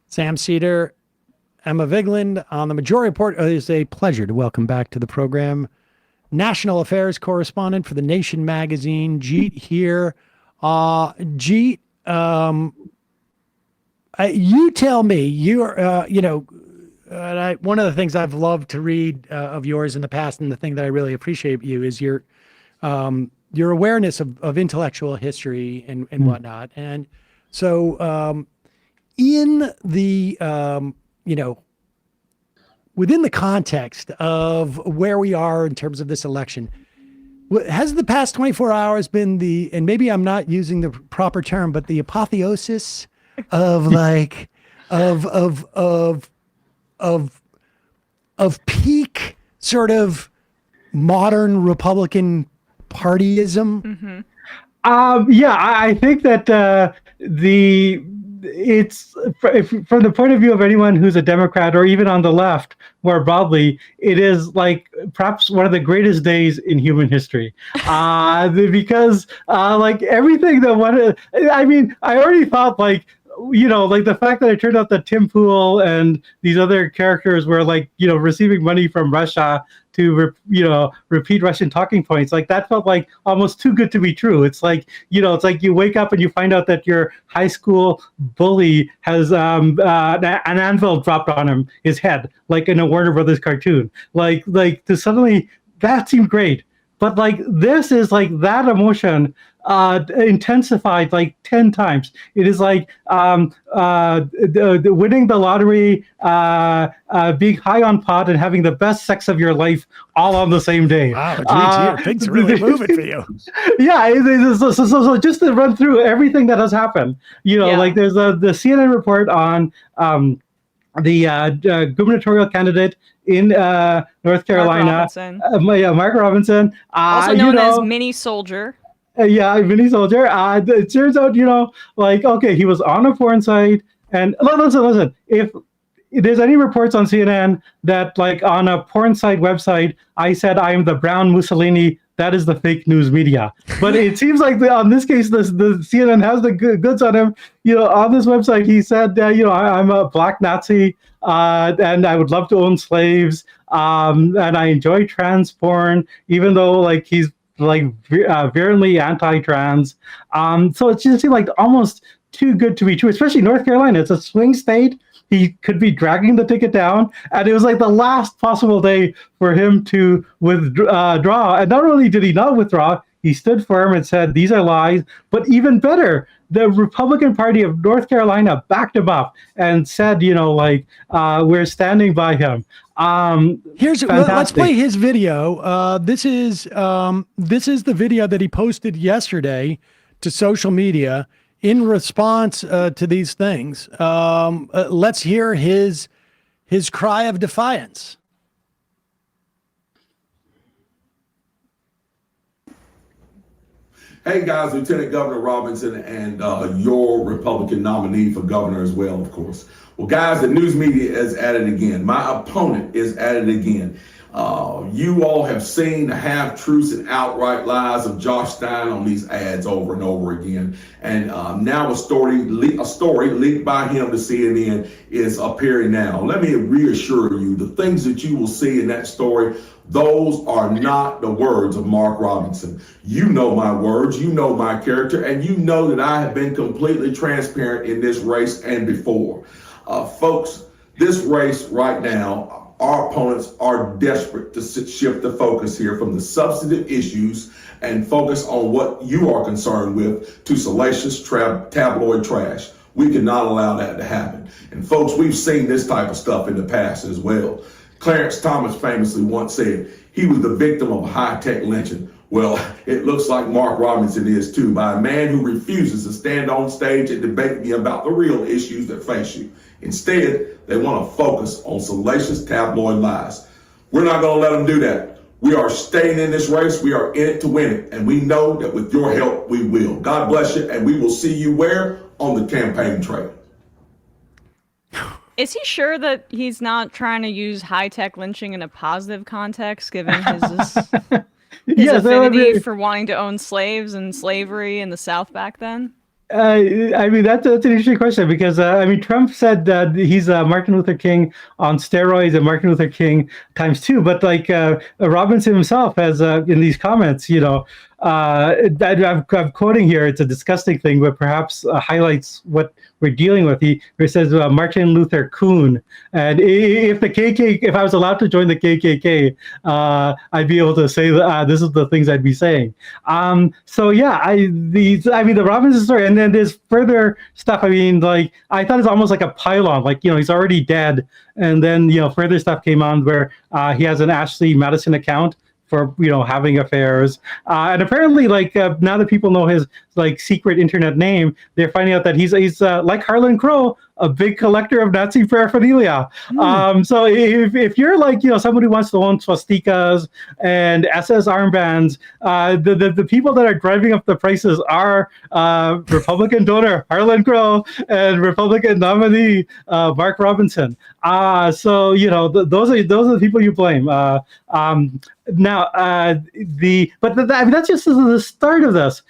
Sam Seder, Emma Vigeland on the Majority Report. It is a pleasure to welcome back to the program National Affairs Correspondent for The Nation magazine, Jeet here. Jeet, you tell me, one of the things I've loved to read of yours in the past, and the thing that I really appreciate you is your awareness of intellectual history and whatnot. And so in the, within the context of where we are in terms of this election, has the past 24 hours been and maybe I'm not using the proper term, but the apotheosis of of peak sort of modern Republican partyism? Mm-hmm. I think that it's from the point of view of anyone who's a Democrat or even on the left more broadly, it is like perhaps one of the greatest days in human history. Because like everything that I already thought like the fact that it turned out that Tim Pool and these other characters were receiving money from Russia to repeat Russian talking points, like that felt like almost too good to be true. It's like you wake up and you find out that your high school bully has an anvil dropped on his head, like in a Warner Brothers cartoon. Like to suddenly that seemed great, but like this is like that emotion intensified like 10 times. It is like winning the lottery, being high on pot, and having the best sex of your life all on the same day. Wow, things are really moving for you. Yeah, so just to run through everything that has happened, like there's the CNN report on the gubernatorial candidate in North Carolina, Mark Robinson, also known as Mini Soldier. Mini Soldier. It turns out, okay, he was on a porn site, and listen. If there's any reports on CNN that, like, on a porn site website, I said I am the brown Mussolini, that is the fake news media. But it seems like on this case, the CNN has the goods on him. On this website, he said, I'm a black Nazi, and I would love to own slaves, and I enjoy trans porn, even though, like, he's virulently anti-trans. So it just seemed like almost too good to be true, especially North Carolina. It's a swing state. He could be dragging the ticket down, and it was like the last possible day for him to withdraw. And not only did he not withdraw, he stood firm and said, these are lies. But even better, the Republican Party of North Carolina backed him up and said, we're standing by him. Let's play his video. This is the video that he posted yesterday to social media in response to these things. Let's hear his cry of defiance. Hey guys, Lieutenant Governor Robinson and your Republican nominee for governor as well, of course. Well, guys, the news media is at it again. My opponent is at it again. You all have seen the half-truths and outright lies of Josh Stein on these ads over and over again. And now a story leaked by him to CNN is appearing now. Let me reassure you, the things that you will see in that story, those are not the words of Mark Robinson. You know my words, you know my character, and you know that I have been completely transparent in this race and before. Folks, this race right now, our opponents are desperate to shift the focus here from the substantive issues and focus on what you are concerned with to salacious tabloid trash. We cannot allow that to happen. And folks, we've seen this type of stuff in the past as well. Clarence Thomas famously once said he was the victim of a high-tech lynching. Well, it looks like Mark Robinson is too, by a man who refuses to stand on stage and debate me about the real issues that face you. Instead, they want to focus on salacious tabloid lies. We're not going to let them do that. We are staying in this race. We are in it to win it. And we know that with your help, we will. God bless you. And we will see you where? On the campaign trail. Is he sure that he's not trying to use high-tech lynching in a positive context, given his affinity for wanting to own slaves and slavery in the South back then? I mean, that's an interesting question because I mean, Trump said that he's Martin Luther King on steroids and Martin Luther King times two. But like Robinson himself has in these comments, I'm quoting here. It's a disgusting thing, but perhaps highlights what we're dealing with. He says Martin Luther Coon, and if I was allowed to join the KKK, I'd be able to say that this is the things I'd be saying. So yeah, the Robinson story, and then there's further stuff. I mean, like I thought it's almost like a pylon. Like he's already dead, and then further stuff came on where he has an Ashley Madison account for having affairs, and apparently like now that people know his like secret internet name, they're finding out that he's like Harlan Crow, a big collector of Nazi paraphernalia. So if you're like someone who wants to own swastikas and SS armbands, the people that are driving up the prices are Republican donor Harlan Crow and Republican nominee Mark Robinson. So those are the people you blame. Now, I mean, that's just the start of this.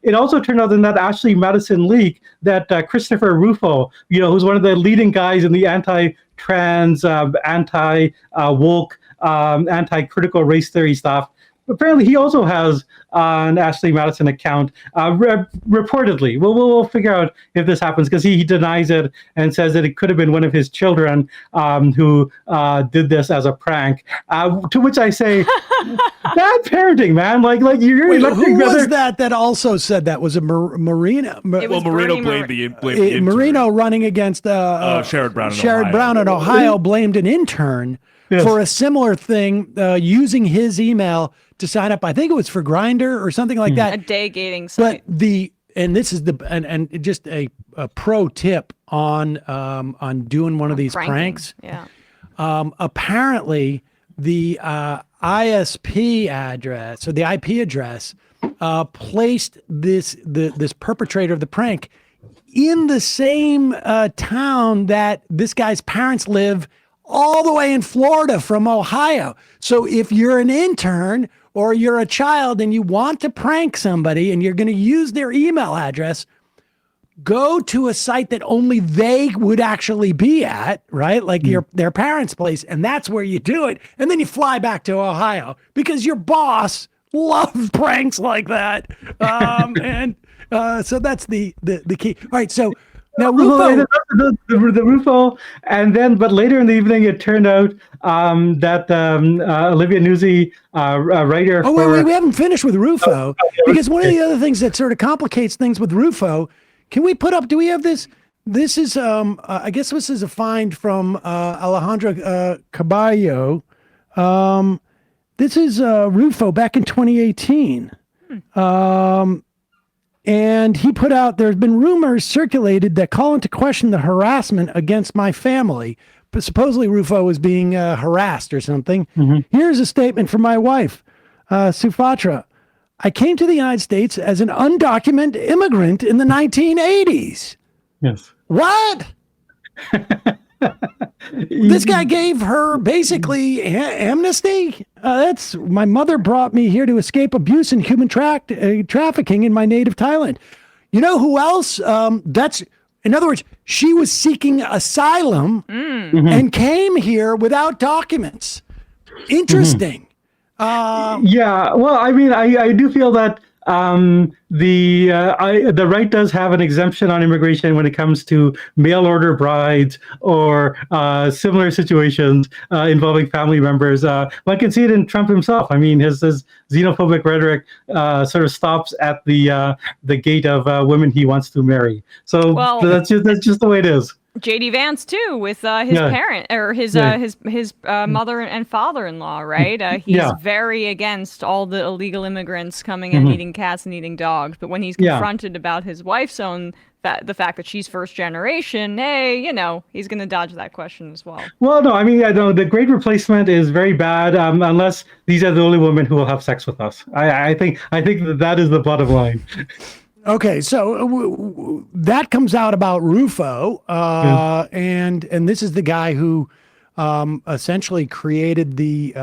It also turned out in that Ashley Madison leak that Christopher Rufo, who's one of the leading guys in the anti-trans, anti-woke, anti-critical race theory stuff, apparently he also has an Ashley Madison account, reportedly. We'll figure out if this happens because he denies it and says that it could have been one of his children who did this as a prank. To which I say, bad parenting, man. Like you're. Wait, who was that also said that? Was it Marino? Marino blamed the intern. Marino running against Sherrod Brown. Brown in Ohio blamed an intern for a similar thing, using his email to sign up. I think it was for Grindr or something like that. A day gating site. But and just a pro tip on doing one of these pranks. Yeah. Apparently the ISP address or the IP address placed this perpetrator of the prank in the same town that this guy's parents live, all the way in Florida from Ohio. So if you're an intern or you're a child and you want to prank somebody and you're going to use their email address, go to a site that only they would actually be at, right? Like their parents' place, and that's where you do it. And then you fly back to Ohio because your boss loves pranks like that. So that's the key. All right, so now Rufo, the Rufo, and then but later in the evening it turned out that Olivia Nuzzi, writer. Wait, we haven't finished with Rufo because one of the other things that sort of complicates things with Rufo. Can we put up? Do we have this? This is I guess this is a find from Alejandra Caballo. This is Rufo back in 2018. And he put out, there's been rumors circulated that call into question the harassment against my family. But supposedly Rufo was being harassed or something. Here's a statement from my wife, Sufatra. I came to the United States as an undocumented immigrant in the 1980s. Yes. What? This guy gave her basically amnesty. That's my mother brought me here to escape abuse and human trafficking in my native Thailand. You know who else? In other words, she was seeking asylum and came here without documents. Interesting. Yeah. Well, I mean, I do feel that the right does have an exemption on immigration when it comes to mail order brides or similar situations involving family members. One can see it in Trump himself. I mean, his xenophobic rhetoric sort of stops at the gate of women he wants to marry. So that's just the way it is. JD Vance too, with his parent or his mother and father-in-law, right? He's very against all the illegal immigrants coming and eating cats and eating dogs. But when he's confronted about his wife's own the fact that she's first generation, hey, he's going to dodge that question as well. Well, no, I mean, the Great Replacement is very bad unless these are the only women who will have sex with us. I think that is the bottom line. Okay, so that comes out about Rufo, and this is the guy who essentially created the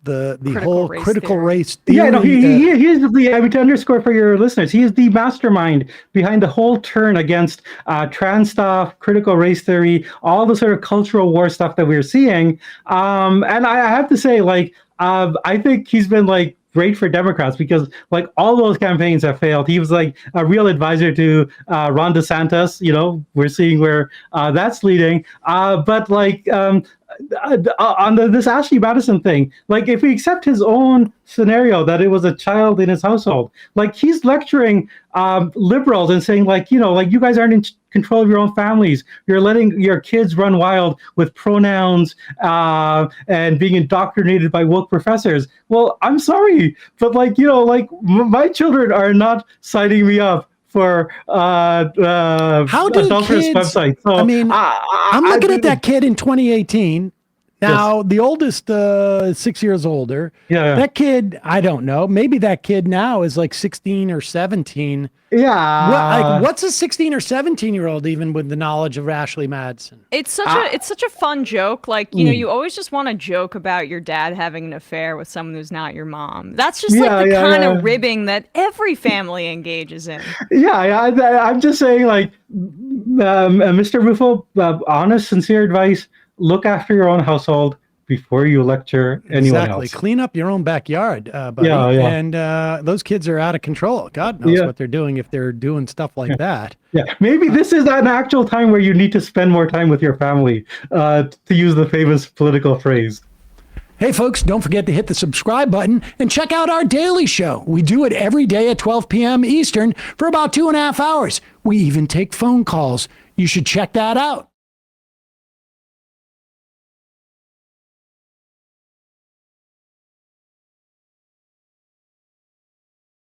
the whole critical race theory. Yeah, no, he is the, I mean, to underscore for your listeners, he is the mastermind behind the whole turn against trans stuff, critical race theory, all the sort of cultural war stuff that we're seeing. And I have to say, like, I think he's been like great for Democrats because like all those campaigns have failed. He was like a real advisor to Ron DeSantis. You know, we're seeing where that's leading. But like on this Ashley Madison thing, like if we accept his own scenario that it was a child in his household, like he's lecturing liberals and saying like, you know, like you guys aren't in control of your own families. You're letting your kids run wild with pronouns and being indoctrinated by woke professors. Well, I'm sorry, but like, you know, like my children are not signing me up for adulterous websites. So, I mean, I'm looking at that kid in 2018. Now, the oldest, 6 years older. Yeah. That kid, I don't know. Maybe that kid now is like 16 or 17. Yeah. What's a 16 or 17-year-old even with the knowledge of Ashley Madison? It's such a fun joke. Like, you know, you always just want to joke about your dad having an affair with someone who's not your mom. That's just like the kind of ribbing that every family engages in. I'm just saying, like, Mr. Rufo, honest, sincere advice. Look after your own household before you lecture anyone else. Clean up your own backyard, buddy. And those kids are out of control. God knows what they're doing if they're doing stuff like that. Yeah, maybe this is an actual time where you need to spend more time with your family, to use the famous political phrase. Hey, folks, don't forget to hit the subscribe button and check out our daily show. We do it every day at 12 p.m. Eastern for about 2.5 hours. We even take phone calls. You should check that out.